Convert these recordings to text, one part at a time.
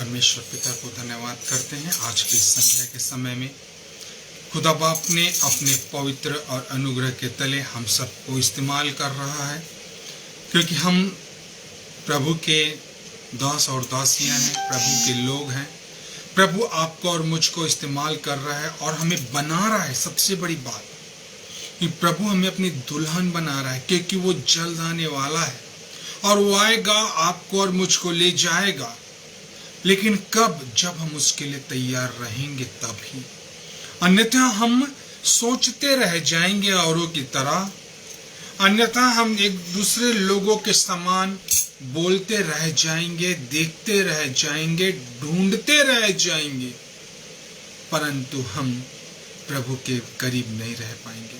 परमेश्वर पिता को धन्यवाद करते हैं। आज की संध्या के समय में खुदा बाप ने अपने पवित्र और अनुग्रह के तले हम सबको इस्तेमाल कर रहा है, क्योंकि हम प्रभु के दास और दासियां हैं, प्रभु के लोग हैं। प्रभु आपको और मुझको इस्तेमाल कर रहा है और हमें बना रहा है। सबसे बड़ी बात कि प्रभु हमें अपनी दुल्हन बना रहा है, क्योंकि वो जल्द आने वाला है और वो आएगा, आपको और मुझको ले जाएगा। लेकिन कब? जब हम उसके लिए तैयार रहेंगे तभी। अन्यथा हम सोचते रह जाएंगे औरों की तरह, अन्यथा हम एक दूसरे लोगों के समान बोलते रह जाएंगे, देखते रह जाएंगे, ढूंढते रह जाएंगे, परंतु हम प्रभु के करीब नहीं रह पाएंगे।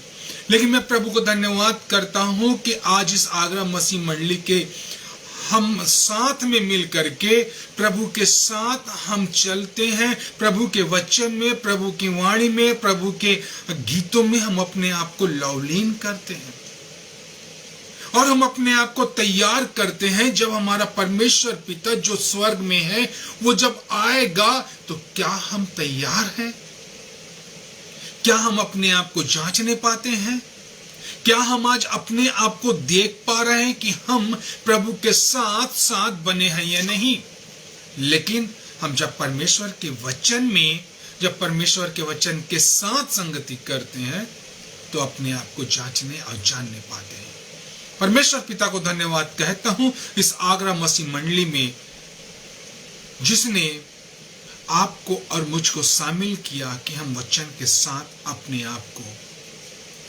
लेकिन मैं प्रभु को धन्यवाद करता हूं कि आज इस आगरा मसीह मंडली के हम साथ में मिल करके प्रभु के साथ हम चलते हैं। प्रभु के वचन में, प्रभु की वाणी में, प्रभु के गीतों में हम अपने आप को लवलीन करते हैं और हम अपने आप को तैयार करते हैं। जब हमारा परमेश्वर पिता जो स्वर्ग में है वो जब आएगा तो क्या हम तैयार हैं? क्या हम अपने आप को जांचने पाते हैं? क्या हम आज अपने आप को देख पा रहे हैं कि हम प्रभु के साथ साथ बने हैं या नहीं? लेकिन हम जब परमेश्वर के वचन में, जब परमेश्वर के वचन के साथ संगति करते हैं तो अपने आप को जांचने और जानने पाते हैं। परमेश्वर पिता को धन्यवाद कहता हूं इस आगरा मसीह मंडली में, जिसने आपको और मुझको शामिल किया कि हम वचन के साथ अपने आप को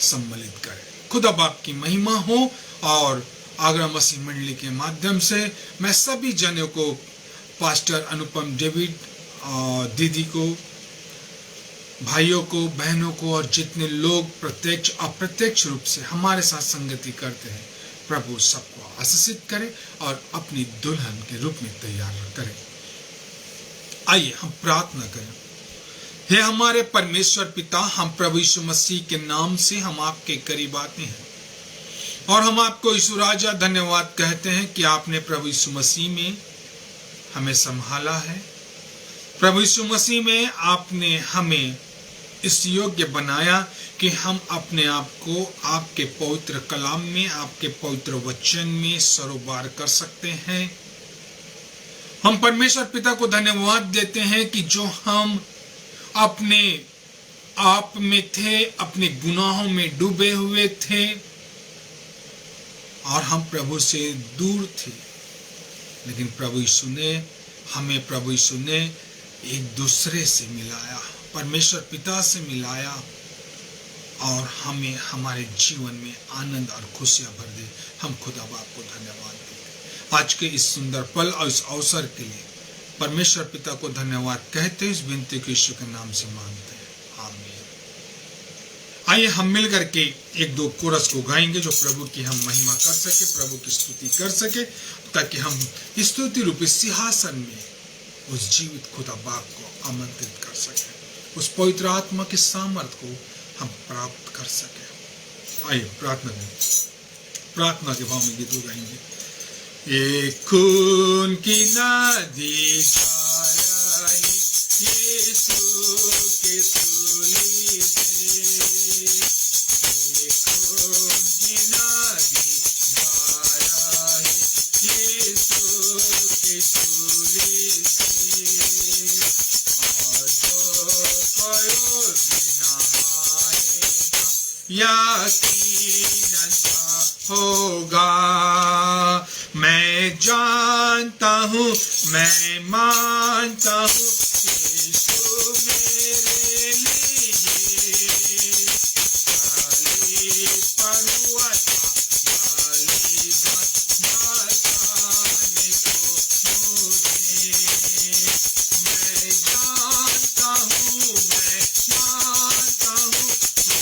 सम्मिलित करें। खुदा बाप की महिमा हो। और आगरा मसीह मंडली के माध्यम से मैं सभी जनों को, पास्टर अनुपम डेविड और दीदी को, भाइयों को, बहनों को और जितने लोग प्रत्यक्ष अप्रत्यक्ष रूप से हमारे साथ संगति करते हैं, प्रभु सबको आशीषित करे और अपनी दुल्हन के रूप में तैयार करे। आइए हम प्रार्थना करें। हे हमारे परमेश्वर पिता, हम प्रभु यीशु मसीह के नाम से हम आपके करीब आते हैं और हम आपको यीशु राजा धन्यवाद कहते हैं कि आपने प्रभु यीशु मसीह में हमें संभाला है। प्रभु यीशु मसीह में आपने हमें इस योग्य बनाया कि हम अपने आप को आपके पवित्र कलाम में, आपके पवित्र वचन में सरोबार कर सकते हैं। हम परमेश्वर पिता को धन्यवाद देते हैं कि जो हम अपने आप में थे, अपने गुनाहों में डूबे हुए थे और हम प्रभु से दूर थे, लेकिन प्रभु यीशु ने हमें, प्रभु यीशु ने एक दूसरे से मिलाया, परमेश्वर पिता से मिलाया और हमें हमारे जीवन में आनंद और खुशियां भर दे। हम खुदा बाप को धन्यवाद देते आज के इस सुंदर पल और इस अवसर के लिए। परमेश्वर पिता को धन्यवाद कहते इस विनती को यीशु के नाम से मांगते हैं, आमीन। आइए हम मिलकर के एक दो कोरस को गाएंगे जो प्रभु की हम महिमा कर सके, प्रभु की स्तुति कर सके, ताकि हम स्तुति रूपी सिंहासन में उस जीवित खुदा बाप को आमंत्रित कर सके, उस पवित्र आत्मा के सामर्थ को हम प्राप्त कर सके। आइए प्रार्थना करें। प्रार्थना के भाव में गीत गाएंगे। एक खून की नदी जा रही यीशु के सूली से, एक खून की नदी जा रही यीशु के सूली से, और जो कोई उसमें नहाएगा यकीनन होगा। मैं जानता हूँ, मैं मानता हूँ, यीशु मेरे लिए सालीब पर हुआ था, गालिबत बचाने को मुझे। मैं जानता हूँ, मैं मानता हूँ,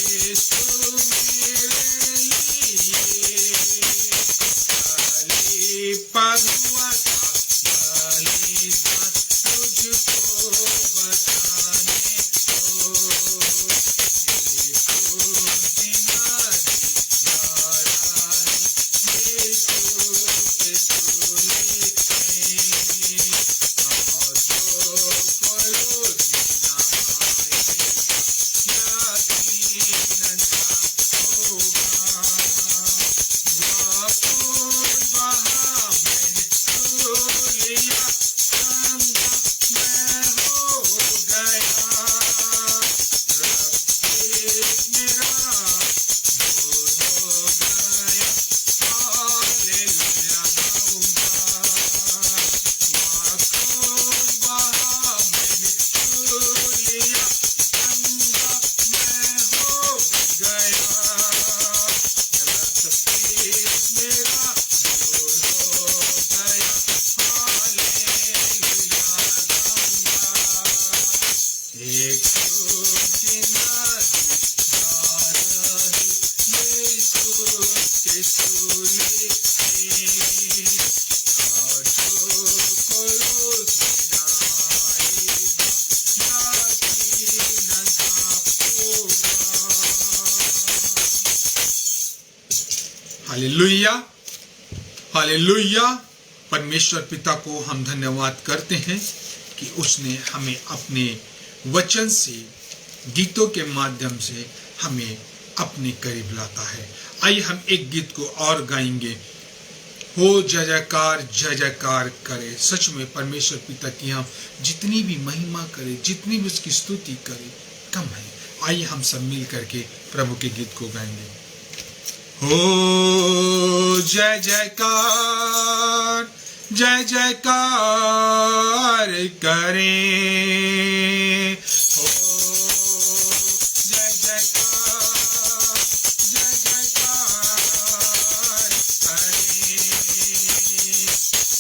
यीशु मेरे लिए पर हुआ था, गालिबत तुझको बचा। एक सूखी नदी जा रही यीशु के सूली में, आठों को उसने नहाएगा, जाति न साफ होगा। Hallelujah, hallelujah. परमेश्वर पिता को हम धन्यवाद करते हैं कि उसने हमें अपने वचन से, गीतों के माध्यम से हमें अपने करीब लाता है। आइए हम एक गीत को और गाएंगे। हो जय जयकार करे। सच में परमेश्वर पिता की हम जितनी भी महिमा करें, जितनी भी उसकी स्तुति करें, कम है। आइए हम सब मिल करके प्रभु के गीत को गाएंगे। हो जय जयकार करें, हो जय जयकार करें, ओ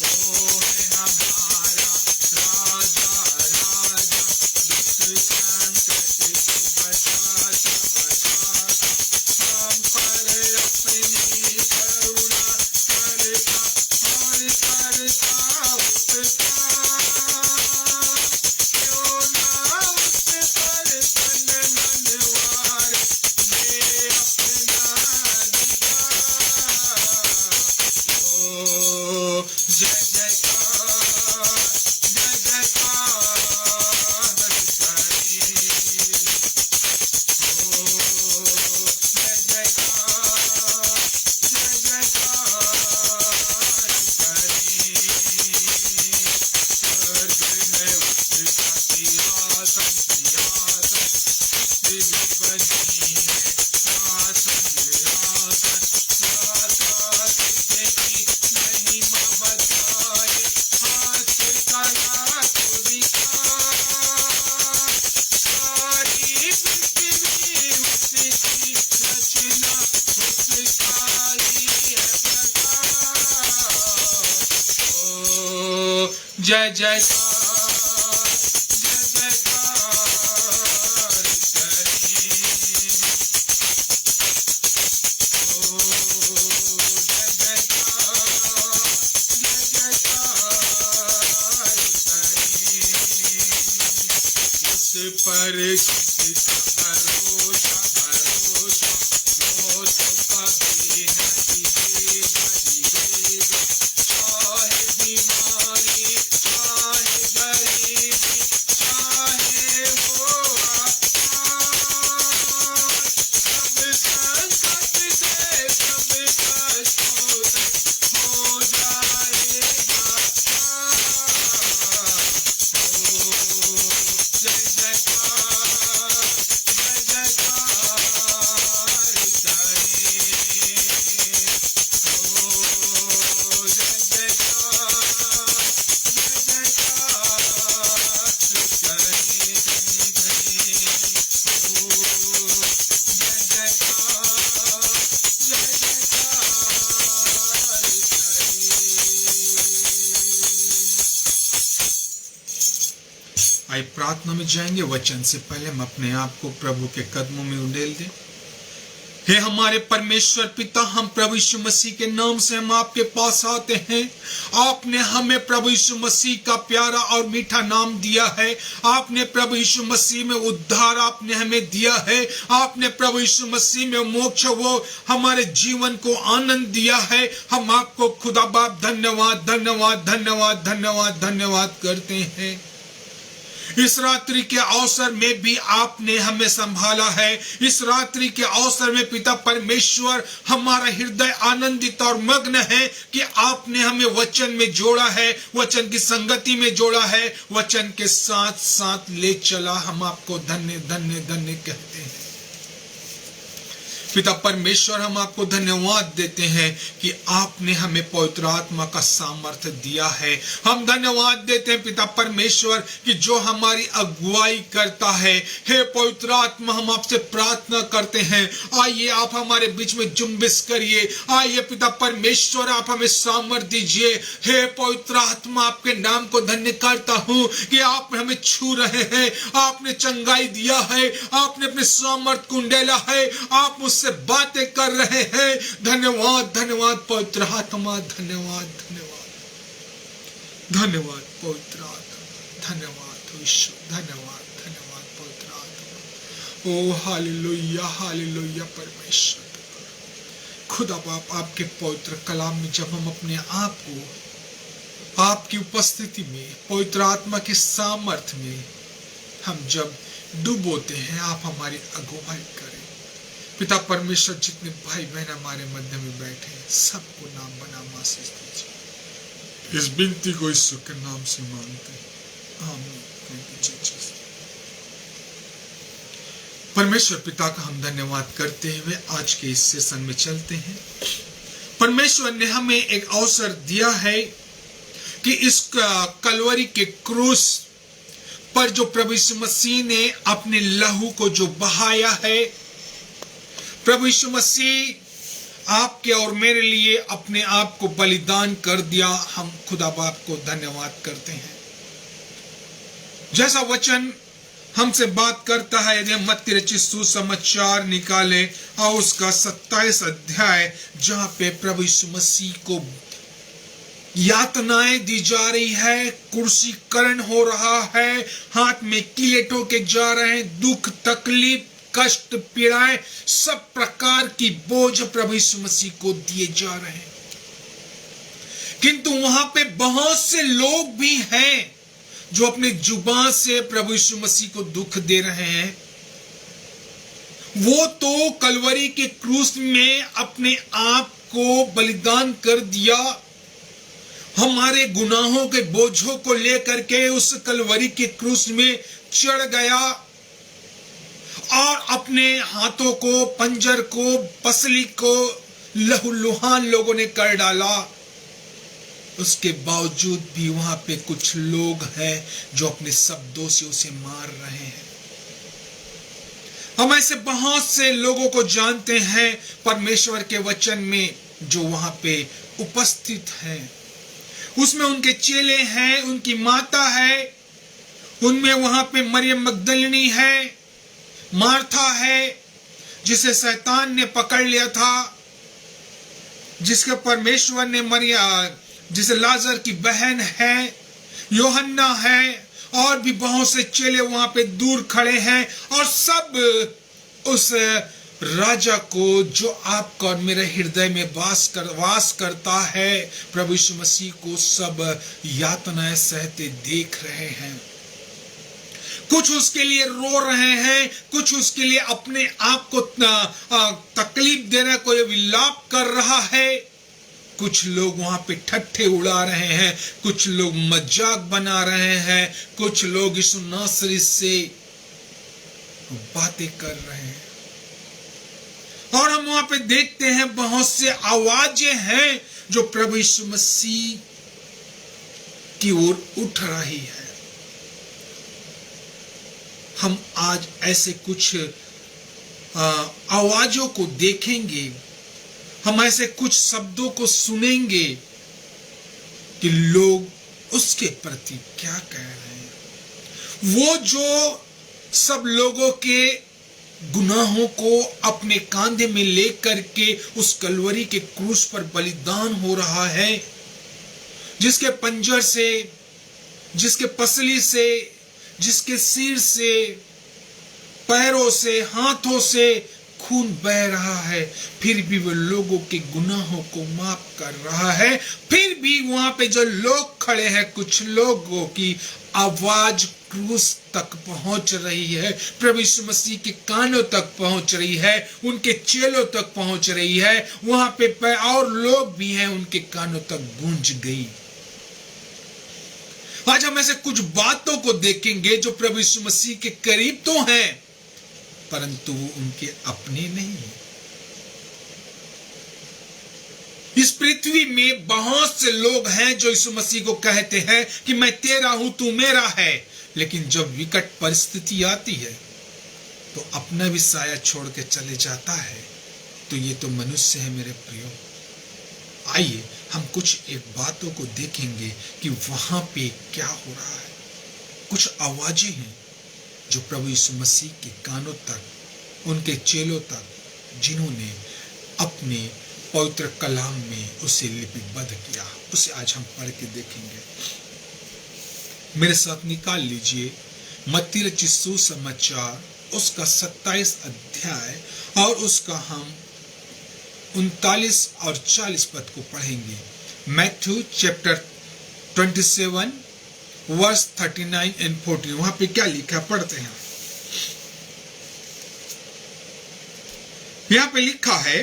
है हमारा राजा राजा, दुख संकट से बचाता हम पर अपनी करुणा करता और करता उपकार, क्यों ना उस पर तन मनवार दे अपना अधिकार। ओ जय जयकार जय जयकार करें, ओ जय जयकार करें, उस पर किसका भरोसा भरोसा, वो तो कभी नहीं गिरेगा, चाहे बीमारी चाहे गरीबी चाहे हो आसान, सब संकट से सब कष्टों से हो जाएगा पार। ओ जय जयकार करें, ओ जय जयकार आइए प्रार्थना में जाएंगे। वचन से पहले हम अपने आप को प्रभु के कदमों में उंडेल दें। हे हमारे परमेश्वर पिता, हम प्रभु यीशु मसीह के नाम से हम आपके पास आते हैं। आपने हमें प्रभु यीशु मसीह का प्यारा और मीठा नाम दिया है। आपने प्रभु यीशु मसीह में उद्धार आपने हमें दिया है। आपने प्रभु यीशु मसीह में मोक्ष, वो हमारे जीवन को आनंद दिया है। हम आपको खुदा बाप धन्यवाद धन्यवाद धन्यवाद धन्यवाद धन्यवाद करते हैं। इस रात्रि के अवसर में भी आपने हमें संभाला है। इस रात्रि के अवसर में पिता परमेश्वर, हमारा हृदय आनंदित और मग्न है कि आपने हमें वचन में जोड़ा है, वचन की संगति में जोड़ा है, वचन के साथ साथ ले चला। हम आपको धन्य धन्य धन्य कहते हैं। पिता परमेश्वर, हम आपको धन्यवाद देते हैं कि आपने हमें पवित्र आत्मा का सामर्थ्य दिया है। हम धन्यवाद देते हैं पिता परमेश्वर कि जो हमारी अगुवाई करता है। हे पवित्र आत्मा, हम आपसे प्रार्थना करते हैं, आइए आप हमारे बीच में जुम्बिश करिए। आइए पिता परमेश्वर, आप हमें सामर्थ्य दीजिए। हे पवित्र आत्मा, आपके नाम को धन्य करता हूं कि आप हमें छू रहे हैं, आपने चंगाई दिया है, आपने अपने सामर्थ्य को उंडेला है, आप मुझसे बातें कर रहे हैं। धन्यवाद, धन्यवाद पवित्र आत्मा, धन्यवाद, धन्यवाद, धन्यवाद पवित्र आत्मा, धन्यवाद ईश्वर, धन्यवाद, धन्यवाद पवित्र आत्मा। ओ हालेलुया, हालेलुया परमेश्वर। खुदा बाप, आपके पवित्र कलाम में जब हम अपने आप को आपकी उपस्थिति में, पवित्र आत्मा के सामर्थ्य में हम जब डूबोते हैं, आप हमारी अगुवाई करें। पिता परमेश्वर, जितने भाई बहन हमारे मध्य में बैठे हैं, सबको नाम बना आशीष दीजिए। इस विनती को यीशु के नाम से मांगते हैं, आमीन। परमेश्वर पिता का हम धन्यवाद करते हुए आज के इस सेशन में चलते हैं। परमेश्वर ने हमें एक अवसर दिया है कि इस कलवरी के क्रूस पर जो प्रभु यीशु मसीह ने अपने लहू को जो बहाया है, प्रभु यीशु मसीह आपके और मेरे लिए अपने आप को बलिदान कर दिया। हम खुदा बाप को धन्यवाद करते हैं। जैसा वचन हमसे बात करता है, यदि हम मत्ती रचित सुसमाचार निकाले और उसका 27 अध्याय, जहां पे प्रभु यीशु मसीह को यातनाएं दी जा रही है, कुर्सीकरण हो रहा है, हाथ में कीले ठोके जा रहे हैं, दुख तकलीफ कष्ट पीड़ाएं सब प्रकार की बोझ प्रभु यीशु मसीह को दिए जा रहे हैं। किंतु वहां पे बहुत से लोग भी हैं जो अपने जुबान से प्रभु यीशु मसीह को दुख दे रहे हैं। वो तो कलवरी के क्रूस में अपने आप को बलिदान कर दिया, हमारे गुनाहों के बोझों को लेकर के उस कलवरी के क्रूस में चढ़ गया और अपने हाथों को, पंजर को, पसली को लहूलुहान लोगों ने कर डाला। उसके बावजूद भी वहां पे कुछ लोग हैं जो अपने शब्दों से उसे मार रहे हैं। हम ऐसे बहुत से लोगों को जानते हैं परमेश्वर के वचन में जो वहां पे उपस्थित हैं। उसमें उनके चेले हैं, उनकी माता है, उनमें वहां पे मरियम मगदलिनी है, मार्था है जिसे शैतान ने पकड़ लिया था, जिसके परमेश्वर ने जिसे लाजर की बहन है, यूहन्ना है, और भी बहुत से चेले वहां पे दूर खड़े हैं। और सब उस राजा को जो आपका और मेरे हृदय में वास करता है, प्रभु यीशु मसीह को, सब यातनाएं सहते देख रहे हैं। कुछ उसके लिए रो रहे हैं, कुछ उसके लिए अपने आप को तकलीफ देने को विलाप कर रहा है। कुछ लोग वहां पे ठट्ठे उड़ा रहे हैं, कुछ लोग मजाक बना रहे हैं, कुछ लोग यीशु नासरी से बातें कर रहे हैं। और हम वहां पे देखते हैं बहुत से आवाजें हैं जो प्रभु यीशु मसीह की ओर उठ रही है। हम आज ऐसे कुछ आवाजों को देखेंगे, हम ऐसे कुछ शब्दों को सुनेंगे कि लोग उसके प्रति क्या कह रहे हैं। वो जो सब लोगों के गुनाहों को अपने कांधे में लेकर के उस कलवरी के क्रूस पर बलिदान हो रहा है, जिसके पंजर से, जिसके पसली से, जिसके सिर से, पैरों से, हाथों से खून बह रहा है, फिर भी वो लोगों के गुनाहों को माफ कर रहा है। फिर भी वहां पे जो लोग खड़े हैं, कुछ लोगों की आवाज क्रूस तक पहुंच रही है, प्रभु यीशु मसीह के कानों तक पहुंच रही है, उनके चेलों तक पहुंच रही है। वहां पे और लोग भी हैं, उनके कानों तक गूंज गई। आज हम ऐसे कुछ बातों को देखेंगे जो प्रभु यीशु मसीह के करीब तो हैं, परंतु वो उनके अपने नहीं। इस पृथ्वी में बहुत से लोग हैं जो यीशु मसीह को कहते हैं कि मैं तेरा हूं, तू मेरा है, लेकिन जब विकट परिस्थिति आती है तो अपना भी साया छोड़ के चले जाता है। तो ये तो मनुष्य है मेरे प्रियो। आइए हम कुछ एक बातों को देखेंगे कि वहां पे क्या हो रहा है। कुछ आवाजें हैं जो प्रभु यीशु मसीह के कानों तक, उनके चेलों तक, जिन्होंने अपने पवित्र कलाम में उसे लिपिबद्ध किया, उसे आज हम पढ़ के देखेंगे। मेरे साथ निकाल लीजिए मत्ती रचित सुसमाचार उसका 27 अध्याय और उसका हम 39 और 40 पद को पढ़ेंगे। Matthew chapter 27 verse 39 and 40। वहां पे क्या लिखा है पढ़ते हैं। यहां पे लिखा है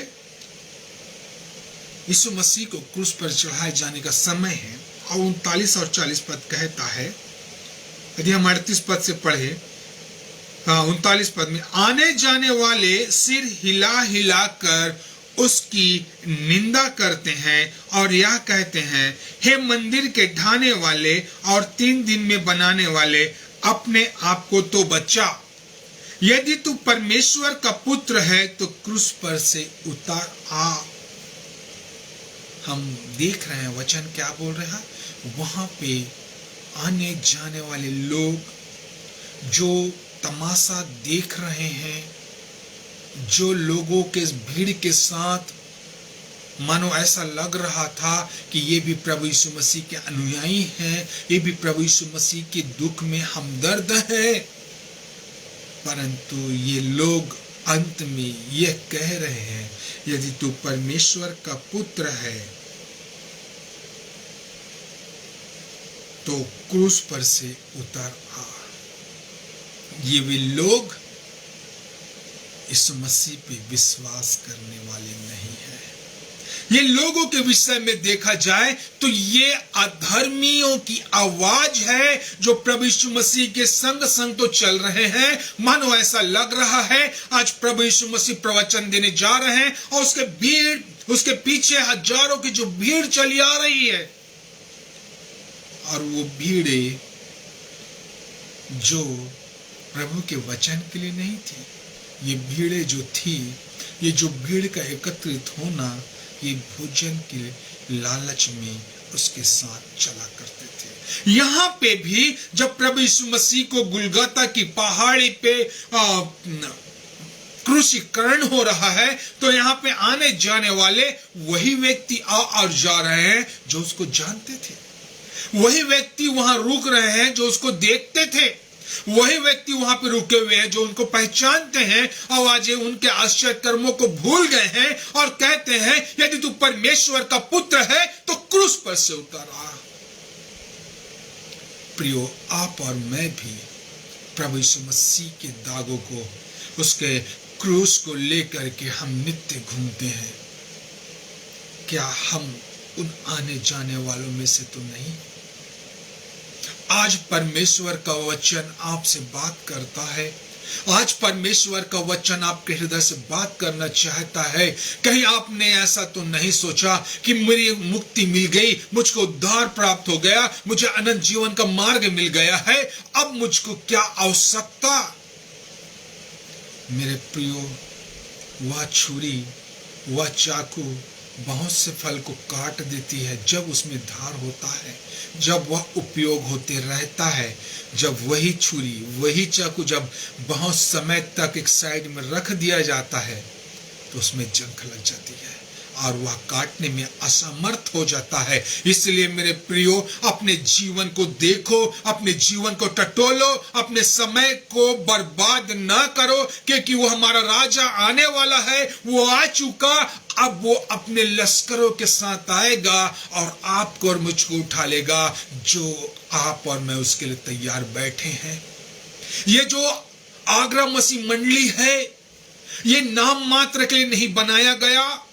यीशु मसीह को क्रूस पर चढ़ाए जाने का समय है और 39 और 40 पद कहता है। यदि हम 38 पद से पढ़े, 39 पद में, आने जाने वाले सिर हिला हिला कर उसकी निंदा करते हैं और यह कहते हैं, हे मंदिर के ढाने वाले और 3 दिन में बनाने वाले, अपने आप को तो बचा। यदि तू परमेश्वर का पुत्र है तो क्रूस पर से उतर आ। हम देख रहे हैं वचन क्या बोल रहा है। वहां पे आने जाने वाले लोग जो तमाशा देख रहे हैं, जो लोगों के भीड़ के साथ मानो ऐसा लग रहा था कि ये भी प्रभु यीशु मसीह के अनुयायी हैं, ये भी प्रभु यीशु मसीह के दुख में हमदर्द हैं, परंतु ये लोग अंत में यह कह रहे हैं, यदि तू परमेश्वर का पुत्र है तो क्रूस पर से उतर आ। ये वे लोग यीशु मसीह पे विश्वास करने वाले नहीं है। ये लोगों के विषय में देखा जाए तो ये अधर्मियों की आवाज है जो प्रभु यीशु मसीह के संग संग तो चल रहे हैं। मानो ऐसा लग रहा है आज प्रभु यीशु मसीह प्रवचन देने जा रहे हैं और उसके पीछे हजारों की जो भीड़ चली आ रही है, और वो भीड़े जो प्रभु के वचन के लिए नहीं थी, ये भीड़े जो थी, ये जो भीड़ का एकत्रित होना, ये भोजन के लालच में उसके साथ चला करते थे। यहां पे भी जब प्रभु यीशु मसीह को गुलगुता की पहाड़ी पे क्रूसीकरण हो रहा है तो यहाँ पे आने जाने वाले वही व्यक्ति आ और जा रहे हैं जो उसको जानते थे। वही व्यक्ति वहां रुक रहे हैं जो उसको देखते थे। वही व्यक्ति वहां पे रुके हुए हैं जो उनको पहचानते हैं और आज उनके आश्चर्य कर्मों को भूल गए हैं और कहते हैं, यदि तू परमेश्वर का पुत्र है तो क्रूस पर से उतर आ। प्रियो, आप और मैं भी प्रभु यीशु मसीह के दागों को, उसके क्रूस को लेकर के हम नित्य घूमते हैं। क्या हम उन आने जाने वालों में से तो नहीं? आज परमेश्वर का वचन आपसे बात करता है। आज परमेश्वर का वचन आपके हृदय से बात करना चाहता है। कहीं आपने ऐसा तो नहीं सोचा कि मेरी मुक्ति मिल गई, मुझको उद्धार प्राप्त हो गया, मुझे अनंत जीवन का मार्ग मिल गया है, अब मुझको क्या आवश्यकता? मेरे प्रियो, वह छुरी, वह चाकू बहुत से फल को काट देती है जब उसमें धार होता है, जब वह उपयोग होते रहता है। जब वही छुरी, वही चाकू जब बहुत समय तक एक साइड में रख दिया जाता है तो उसमें जंग लग जाती है और वह काटने में असमर्थ हो जाता है। इसलिए मेरे प्रियो, अपने जीवन को देखो, अपने जीवन को टटोलो, अपने समय को बर्बाद ना करो, क्योंकि वो हमारा राजा आने वाला है, वो आ चुका। अब वो अपने लश्करों के साथ आएगा और आपको और मुझको उठा लेगा, जो आप और मैं उसके लिए तैयार बैठे हैं। ये जो आगरा मसीह मंडली है, ये नाम मात्र के लिए नहीं बनाया गया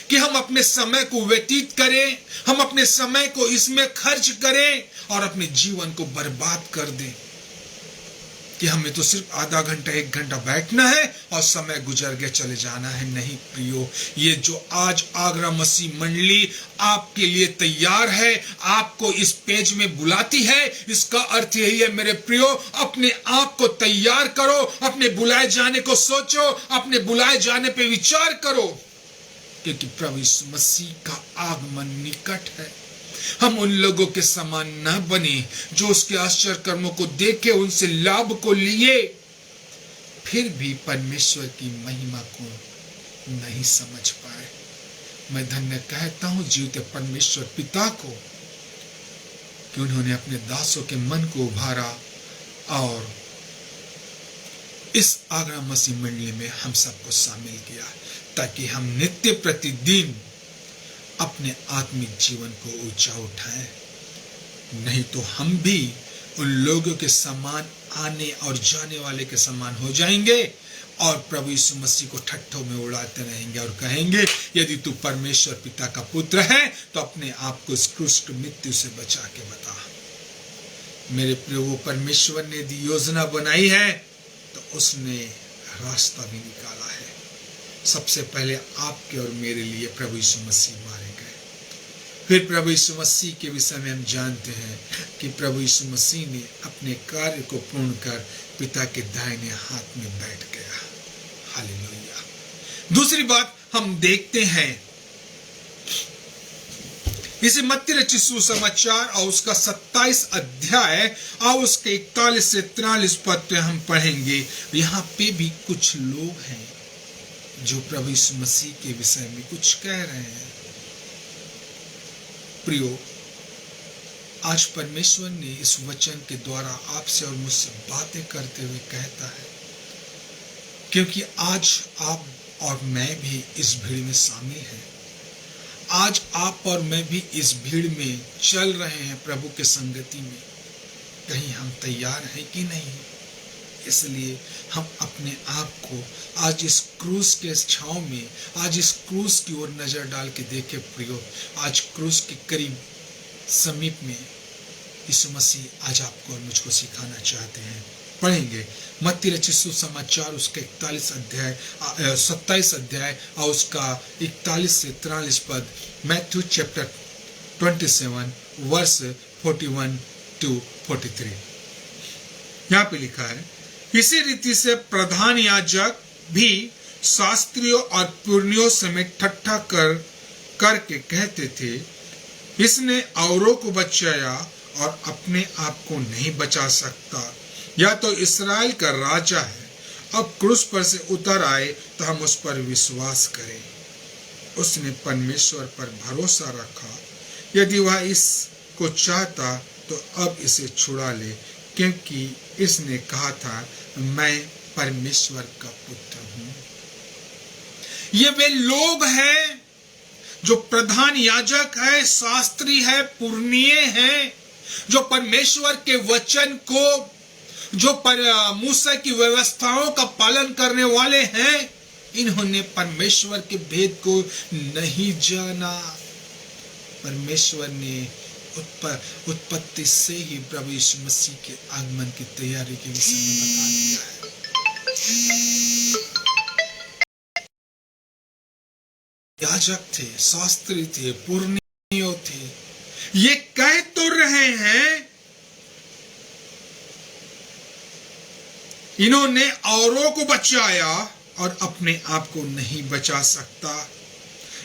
कि हम अपने समय को व्यतीत करें, हम अपने समय को इसमें खर्च करें और अपने जीवन को बर्बाद कर दें। कि हमें तो सिर्फ आधा घंटा 1 घंटा बैठना है और समय गुजर के चले जाना है। नहीं प्रियो, ये जो आज आगरा मसीह मंडली आपके लिए तैयार है, आपको इस पेज में बुलाती है, इसका अर्थ यही है मेरे प्रियो, अपने आप को तैयार करो, अपने बुलाए जाने को सोचो, अपने बुलाए जाने पे विचार करो, क्योंकि प्रभु यीशु मसीह का आगमन निकट है। हम उन लोगों के समान न बने जो उसके आश्चर्य कर्मों को देखे, उनसे लाभ को लिए, फिर भी परमेश्वर की महिमा को नहीं समझ पाए। मैं धन्य कहता हूं जीवते परमेश्वर पिता को कि उन्होंने अपने दासों के मन को उभारा और इस आगरा मसीह मंडली में हम सबको शामिल किया, ताकि हम नित्य प्रतिदिन अपने आत्मिक जीवन को ऊंचा उठाएं। नहीं तो हम भी उन लोगों के समान आने और जाने वाले के समान हो जाएंगे और प्रभु यीशु मसीह को ठट्ठों में उड़ाते रहेंगे और कहेंगे, यदि तू परमेश्वर पिता का पुत्र है तो अपने आप को इस क्रूस मृत्यु से बचा के बता। मेरे प्रभु परमेश्वर ने यदि योजना बनाई है तो उसने रास्ता भी निकाला है। सबसे पहले आपके और मेरे लिए प्रभु यीशु मसीह मारे गए, फिर प्रभु यीशु मसीह के विषय में हम जानते हैं कि प्रभु यीशु मसीह ने अपने कार्य को पूर्ण कर पिता के दाहिने हाथ में बैठ गया। हालेलुया। दूसरी बात हम देखते हैं इसे मत्ती रचित सुसमाचार और उसका 27 अध्याय और उसके 41 से 43 पद पे हम पढ़ेंगे। यहाँ पे भी कुछ लोग हैं जो प्रभु यीशु मसीह के विषय में कुछ कह रहे हैं। प्रियो, आज परमेश्वर ने इस वचन के द्वारा आपसे और मुझसे बातें करते हुए कहता है, क्योंकि आज आप और मैं भी इस भीड़ में शामिल हैं। आज आप और मैं भी इस भीड़ में चल रहे हैं प्रभु के संगति में। कहीं हम तैयार हैं कि नहीं? इसलिए हम अपने आप को आज इस क्रूस के छांव में, आज इस क्रूस की ओर नजर डाल के देखे प्रियो। आज क्रूस के करीब समीप में यीशु मसीह आज आपको और मुझको सिखाना चाहते हैं। पढ़ेंगे मत्ती रचित सुसमाचार उसका 27 अध्याय और उसका 41 से 43 पद। Matthew chapter 27 verse 41 to 43। यहाँ पे लिखा है, इसी रीति से प्रधान याजक भी शास्त्रियों और पुरनियों समेत ठट्ठा करके कहते थे, इसने औरों को बचाया और अपने आप को नहीं बचा सकता। या तो इस्राएल का राजा है, अब क्रूस पर से उतर आए तो हम उस पर विश्वास करें। उसने परमेश्वर पर भरोसा रखा, यदि वह इसको चाहता तो अब इसे छुड़ा ले, क्योंकि इसने कहा था मैं परमेश्वर का पुत्र हूं। ये वे लोग हैं जो प्रधान याजक है, शास्त्री है, पुरनीय है, जो परमेश्वर के वचन को, जो मूसा की व्यवस्थाओं का पालन करने वाले हैं। इन्होंने परमेश्वर के भेद को नहीं जाना। परमेश्वर ने उत्पत्ति से ही प्रभु यीशु मसीह के आगमन की तैयारी के विषय में बता दिया है। याजक थे, शास्त्री थे, पुरनियों थे, ये कह तो रहे हैं इन्होंने औरों को बचाया और अपने आप को नहीं बचा सकता।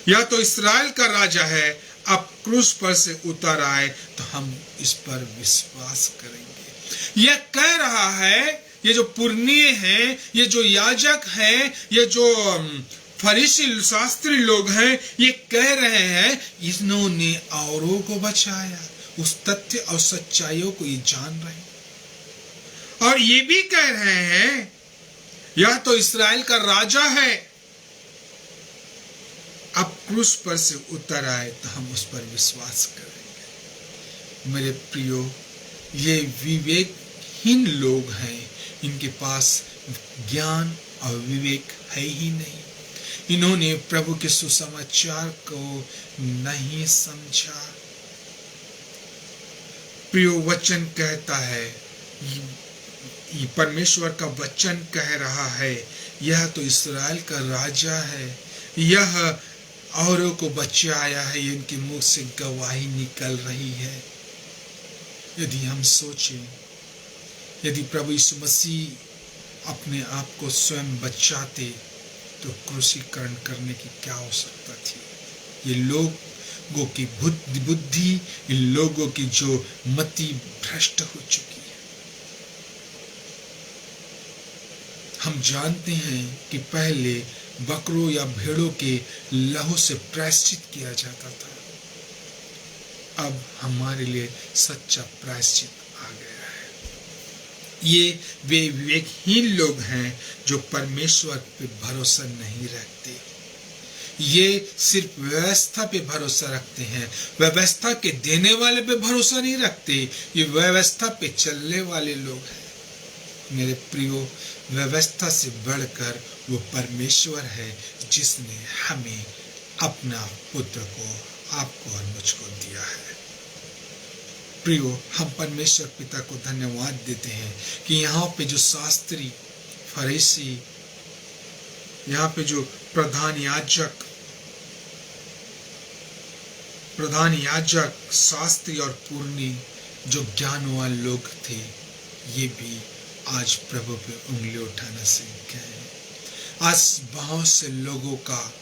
या तो इस्राएल का राजा है, अब क्रूस पर से उतर आए तो हम इस पर विश्वास करेंगे। यह कह रहा है, ये जो पुरनीय हैं, ये जो याजक हैं, ये जो फरीसी शास्त्री लोग हैं, ये कह रहे हैं इन्होंने औरों को बचाया। उस तथ्य और सच्चाइयों को ये जान रहे हैं और ये भी कह रहे हैं यह तो इस्राएल का राजा है, अब क्रूस पर से उतर आए तो हम उस पर विश्वास करेंगे। मेरे प्रियो, ये विवेकहीन लोग हैं, इनके पास ज्ञान और विवेक है ही नहीं। इन्होंने प्रभु के सुसमाचार को नहीं समझा। प्रियो, वचन कहता है ये परमेश्वर का वचन कह रहा है, यह तो इस्राएल का राजा है, यह औरों को बचाया है, इनके मुख से गवाही निकल रही है। यदि हम सोचें, यदि प्रभु यीशु मसीह अपने आप को स्वयं बचाते तो क्रूसीकरण करने की क्या आवश्यकता थी। ये लोगों की बुद्धि, इन लोगों की जो मति भ्रष्ट हो चुकी है। हम जानते हैं कि पहले बकरों या भेड़ों के लहू से प्रायश्चित किया जाता था, अब हमारे लिए सच्चा प्रायश्चित आ गया है। ये वे विवेकहीन लोग हैं जो परमेश्वर पे भरोसा नहीं रखते। ये सिर्फ व्यवस्था पे भरोसा रखते हैं, व्यवस्था के देने वाले पे भरोसा नहीं रखते। ये व्यवस्था पे चलने वाले लोग हैं। मेरे प्रियो, व्यवस्था से बढ़कर वो परमेश्वर है जिसने हमें अपना पुत्र को, आपको और मुझको दिया है। प्रियो, हम परमेश्वर पिता को धन्यवाद देते हैं कि यहाँ पे जो शास्त्री, फरीसी, यहाँ पे जो प्रधान याजक, शास्त्री और पुरनी जो ज्ञानवान लोग थे, ये भी आज प्रभु पे उंगली उठाना सीख गए। आज बहुत से लोगों का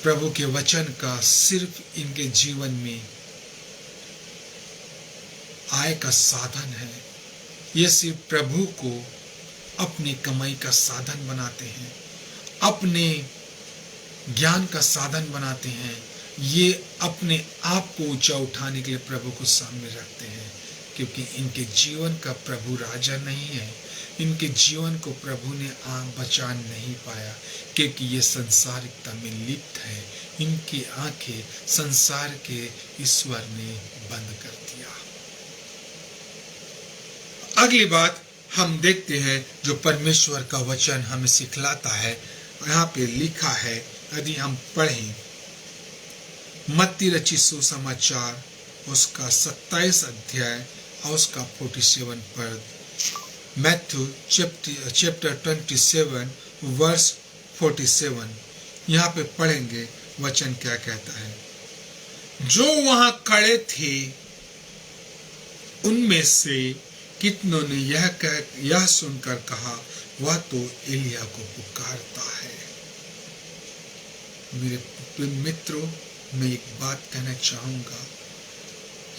प्रभु के वचन का सिर्फ इनके जीवन में आय का साधन है। ये सिर्फ प्रभु को अपनी कमाई का साधन बनाते हैं, अपने ज्ञान का साधन बनाते हैं। ये अपने आप को ऊंचा उठाने के लिए प्रभु को सामने रखते हैं, क्योंकि इनके जीवन का प्रभु राजा नहीं है। इनके जीवन को प्रभु ने बचा नहीं पाया, क्योंकि ये संसारिकता में लिप्त है। इनकी आंखें संसार के ईश्वर ने बंद कर दिया। अगली बात हम देखते हैं जो परमेश्वर का वचन हमें सिखलाता है। यहाँ पे लिखा है, यदि हम पढ़ें मत्ती रचित सुसमाचार उसका 27 अध्याय और उसका 47 पद, मैथ्यू चैप्टर 27 वर्स 47, यहाँ पे पढ़ेंगे वचन क्या कहता है। जो वहां खड़े थे उनमें से कितनों ने यह सुनकर कहा, वह तो एलिया को पुकारता है। मेरे मित्रों, मैं एक बात कहना चाहूंगा,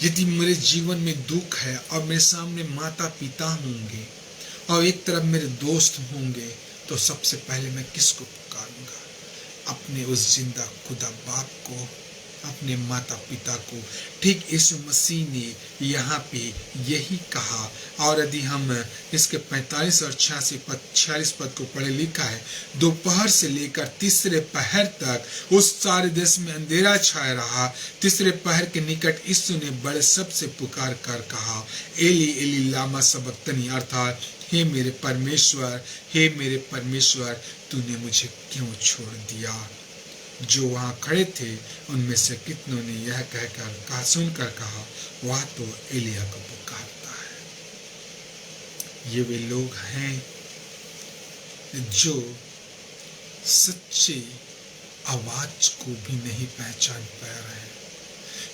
यदि मेरे जीवन में दुख है और मेरे सामने माता पिता होंगे और एक तरफ मेरे दोस्त होंगे, तो सबसे पहले मैं किसको पुकारूंगा? अपने उस जिंदा खुदा बाप को, अपने माता पिता को। ठीक यीशु मसीह ने यहाँ पे यही कहा। और यदि हम इसके 45 और 46 पद को पढ़े, लिखा है, दोपहर से लेकर तीसरे पहर तक उस सारे देश में अंधेरा छाया रहा। तीसरे पहर के निकट यीशु ने बड़े शब्द से पुकार कर कहा, एली एली लामा सबक्तनी, अर्थात हे मेरे परमेश्वर, तूने मुझे क्यों छोड़ दिया? जो वहां खड़े थे उनमें से कितनों ने यह कहकर सुनकर कहा, वह तो एलिया को पुकारता है। ये वे लोग हैं जो सच्चे आवाज को भी नहीं पहचान पा रहे हैं।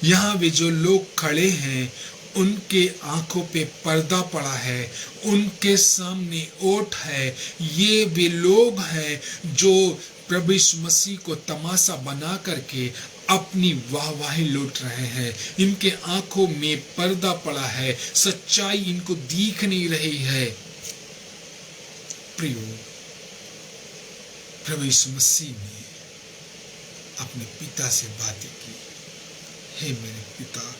यहाँ वे जो लोग खड़े हैं, उनके आंखों पे पर्दा पड़ा है, उनके सामने ओट है। ये वे लोग हैं जो प्रभु यीशु मसीह को तमाशा बना करके अपनी वाहवाही लूट रहे हैं। इनके आंखों में पर्दा पड़ा है, सच्चाई इनको दिख नहीं रही है। प्रियो, प्रभु यीशु मसीह ने अपने पिता से बातें की, हे मेरे पिता,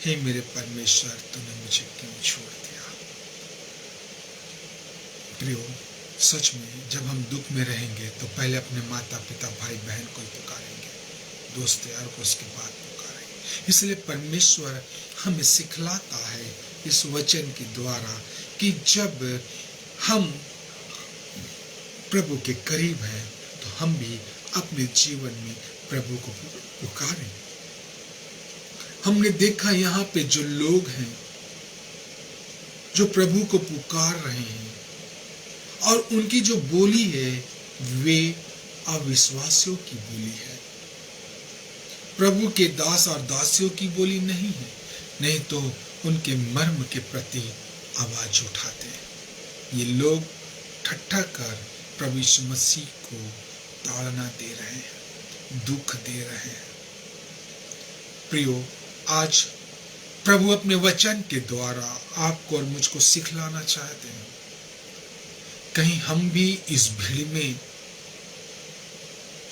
हे मेरे परमेश्वर, तूने मुझे क्यों छोड़ दिया? प्रियो, सच में जब हम दुख में रहेंगे तो पहले अपने माता पिता, भाई बहन को पुकारेंगे, दोस्त यार को उसके बाद पुकारेंगे। इसलिए परमेश्वर हमें सिखलाता है इस वचन के द्वारा कि जब हम प्रभु के करीब हैं तो हम भी अपने जीवन में प्रभु को पुकारें। हमने देखा यहाँ पे जो लोग हैं, जो प्रभु को पुकार रहे हैं, और उनकी जो बोली है वे अविश्वासियों की बोली है, प्रभु के दास और दासियों की बोली नहीं है। नहीं तो उनके मर्म के प्रति आवाज उठाते हैं। ये लोग ठट्ठा कर प्रभु यीशु मसीह को ताड़ना दे रहे हैं, दुख दे रहे हैं। प्रियो, आज प्रभु अपने वचन के द्वारा आपको और मुझको सिखलाना चाहते हैं। कहीं हम भी इस भीड़ में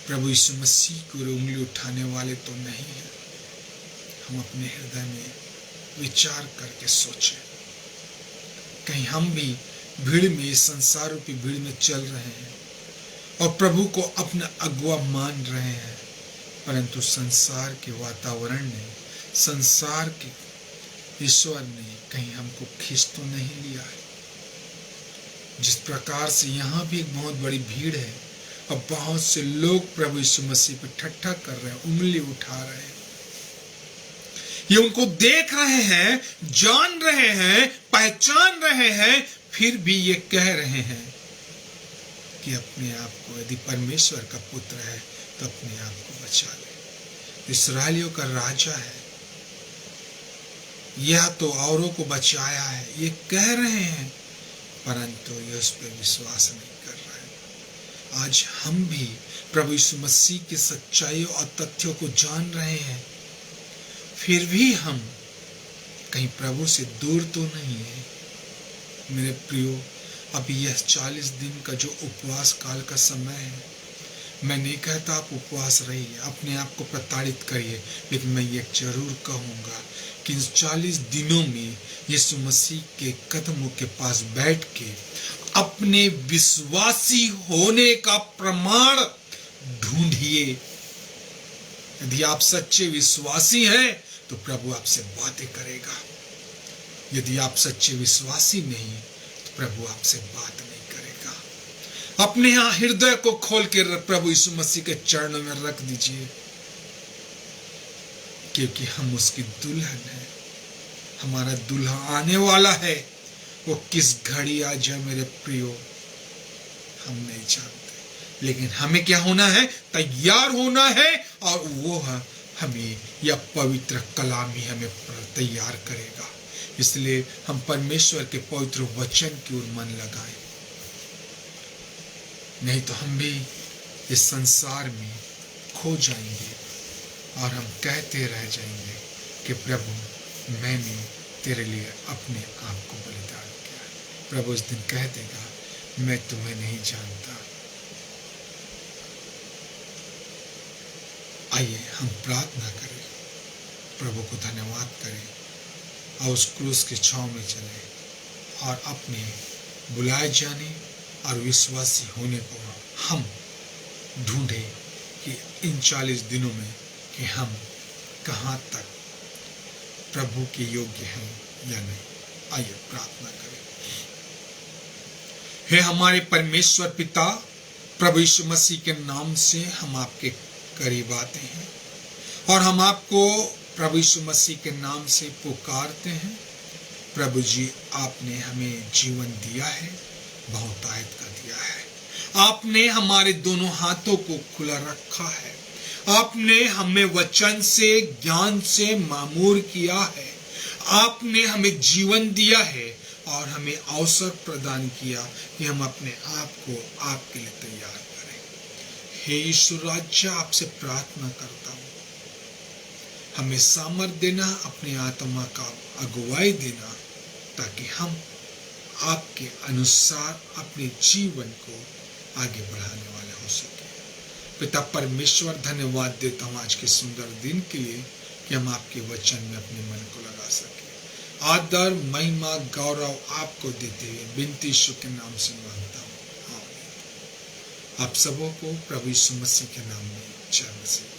प्रभु यीशु मसीह को उंगली उठाने वाले तो नहीं हैं। हम अपने हृदय में विचार करके सोचें, कहीं हम भी भीड़ में, इस संसार रूपी भीड़ में चल रहे हैं और प्रभु को अपना अगुआ मान रहे हैं, परंतु संसार के वातावरण ने, संसार के ईश्वर ने कहीं हमको खींच तो नहीं लिया है। जिस प्रकार से यहाँ भी एक बहुत बड़ी भीड़ है और बहुत से लोग प्रभु यीशु मसीह पर ठट्ठा कर रहे हैं, उंगली उठा रहे हैं, ये उनको देख रहे हैं, जान रहे हैं, पहचान रहे हैं, फिर भी ये कह रहे हैं कि अपने आप को, यदि परमेश्वर का पुत्र है तो अपने आप को बचा ले। इस्राएलियों का राजा है, यह तो औरों को बचाया है, ये कह रहे हैं, परंतु ये उस पर विश्वास नहीं कर रहे। आज हम भी प्रभु यीशु मसीह की सच्चाइयों और तथ्यों को जान रहे हैं, फिर भी हम कहीं प्रभु से दूर तो नहीं है। मेरे प्रियो, अभी यह 40 दिन का जो उपवास काल का समय है, मैं नहीं कहता आप उपवास रहिए, अपने आप को प्रताड़ित करिए, लेकिन मैं ये जरूर कहूँगा कि इन 40 दिनों में यीशु मसीह के कदमों के पास बैठ के अपने विश्वासी होने का प्रमाण ढूंढिए। यदि आप सच्चे विश्वासी हैं तो प्रभु आपसे बातें करेगा। यदि आप सच्चे विश्वासी नहीं तो प्रभु आपसे बात नहीं करेगा। अपने यहाँ हृदय को खोल के प्रभु यीशु मसीह के चरणों में रख दीजिए, क्योंकि हम उसकी दुल्हन है, हमारा दूल्हा आने वाला है। वो किस घड़ी आ जाए मेरे प्रियो हम नहीं जानते, लेकिन हमें क्या होना है? तैयार होना है, और वो हमें, या पवित्र कलाम ही हमें तैयार करेगा। इसलिए हम परमेश्वर के पवित्र वचन की ओर मन लगाएं, नहीं तो हम भी इस संसार में खो जाएंगे और हम कहते रह जाएंगे कि प्रभु मैंने तेरे लिए अपने आप को बलिदान किया। प्रभु उस दिन कह देगा मैं तुम्हें नहीं जानता। आइए हम प्रार्थना करें, प्रभु को धन्यवाद करें और उस क्रूस के छांव में चलें और अपने बुलाए जाने और विश्वासी होने को हम ढूंढें कि इन 40 दिनों में कि हम कहाँ तक प्रभु के योग्य हैं या नहीं। आइए प्रार्थना करें। हे हमारे परमेश्वर पिता, प्रभु यीशु मसीह के नाम से हम आपके करीब आते हैं और हम आपको प्रभु यीशु मसीह के नाम से पुकारते हैं। प्रभु जी, आपने हमें जीवन दिया है, बहुतायत का दिया है। आपने हमारे दोनों हाथों को खुला रखा है। आपने हमें वचन से, ज्ञान से मामूर किया है। आपने हमें जीवन दिया है और हमें अवसर प्रदान किया कि हम अपने आप को आपके लिए तैयार करें। हे ईश्वर राजा, आपसे प्रार्थना करता हूँ, हमें सामर्थ देना, अपनी आत्मा का अगुवाई देना, ताकि हम आपके अनुसार अपने जीवन को आगे बढ़ाने वाले हो सके। पिता परमेश्वर, धन्यवाद देता हूँ आज के सुंदर दिन के लिए कि हम आपके वचन में अपने मन को लगा सके। आदर, महिमा, गौरव आपको देते हुए विनती यीशु के नाम से मांगता हूँ, आमीन। आप सबों को प्रभु यीशु मसीह के नाम में जय मसीह।